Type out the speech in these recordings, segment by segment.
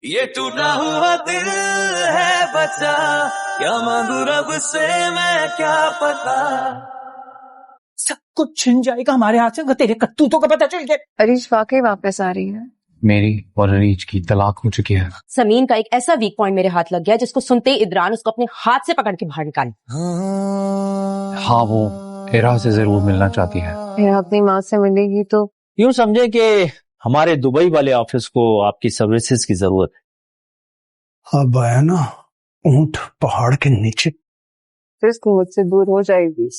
ये टूटा हुआ दिल है बचा, क्या मांगू रब से मैं क्या पता। सब कुछ छिन जाएगा हमारे हाथ से अगर तेरे करतूतों का पता चल गया। अरीश वाकई वापस आ रही है। मेरी और अरीज की तलाक हो चुकी है। समीन का एक ऐसा वीक पॉइंट मेरे हाथ लग गया जिसको सुनते ही इदरान उसको अपने हाथ से पकड़ के बाहर निकाले। हाँ, वो इरा से जरूर मिलना चाहती है। फिर अपनी माँ से मिलेगी तो यूं समझे कि हमारे दुबई वाले ऑफिस को आपकी सर्विसेज की जरूरत है। अब आया ना ऊंट पहाड़ के नीचे। रिस्क मुझसे दूर हो जाएगी।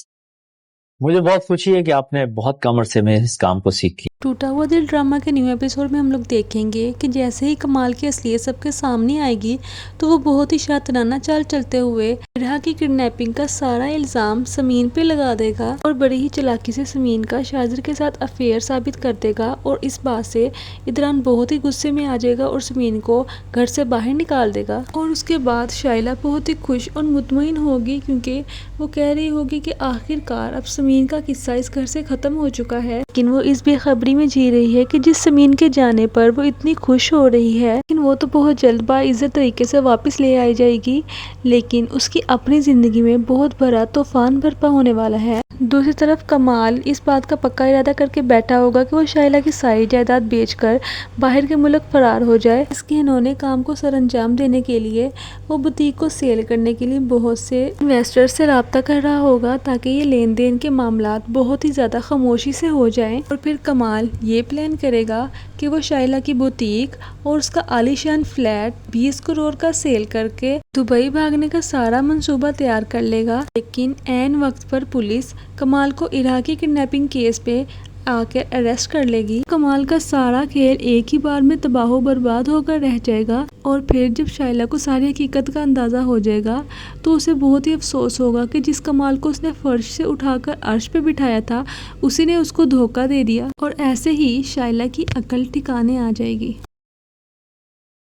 मुझे बहुत खुशी है कि आपने बहुत कम अरसे में इस काम को सीख लिया। टूटा हुआ दिल ड्रामा के न्यू एपिसोड में हम लोग देखेंगे कि जैसे ही कमाल की असलियत सबके सामने आएगी तो वो बहुत ही शातिराना चाल चलते हुए इरा की किडनैपिंग का सारा इल्ज़ाम समीन पे लगा देगा और बड़ी ही चालाकी से समीन का शाजिर के साथ अफेयर साबित कर देगा। और इस बात से इदरान बहुत ही गुस्से में आ जाएगा और समीन को घर से बाहर निकाल देगा। और उसके बाद शाइला बहुत ही खुश और मुतमईन होगी क्योंकि वो कह रही होगी कि आखिरकार अब समीन का किस्सा इस घर से ख़त्म हो चुका है। लेकिन वो इस बेखबरी में जी रही है कि जिस समीन के जाने पर वो इतनी खुश हो रही है, लेकिन वो तो बहुत जल्द बाइज्जत तरीके से वापस ले आई जाएगी। लेकिन उसकी अपनी ज़िंदगी में बहुत बड़ा तूफान बर्पा होने वाला है। दूसरी तरफ कमाल इस बात का पक्का इरादा करके बैठा होगा कि वो शाइला की सारी जायदाद बेचकर बाहर के मुल्क फरार हो जाए। इसके इन्होंने काम को सरअंजाम देने के लिए वो बुटीक को सेल करने के लिए बहुत से इन्वेस्टर से रब्ता कर रहा होगा ताकि ये लेन देन के मामलात बहुत ही ज़्यादा खामोशी से हो जाएं। और फिर कमाल ये प्लान करेगा कि वो शाइला की बुटीक और उसका आलीशान फ्लैट 20 करोड़ का सेल करके दुबई भागने का सारा मंसूबा तैयार कर लेगा। लेकिन ऐन वक्त पर पुलिस कमाल को इरा की किडनैपिंग केस पे आकर अरेस्ट कर लेगी। कमाल का सारा खेल एक ही बार में तबाह बर्बाद होकर रह जाएगा। और फिर जब शाइला को सारी हकीकत का अंदाज़ा हो जाएगा तो उसे बहुत ही अफसोस होगा कि जिस कमाल को उसने फर्श से उठाकर अर्श पे बिठाया था उसी ने उसको धोखा दे दिया। और ऐसे ही शाइला की अकल ठिकाने आ जाएगी।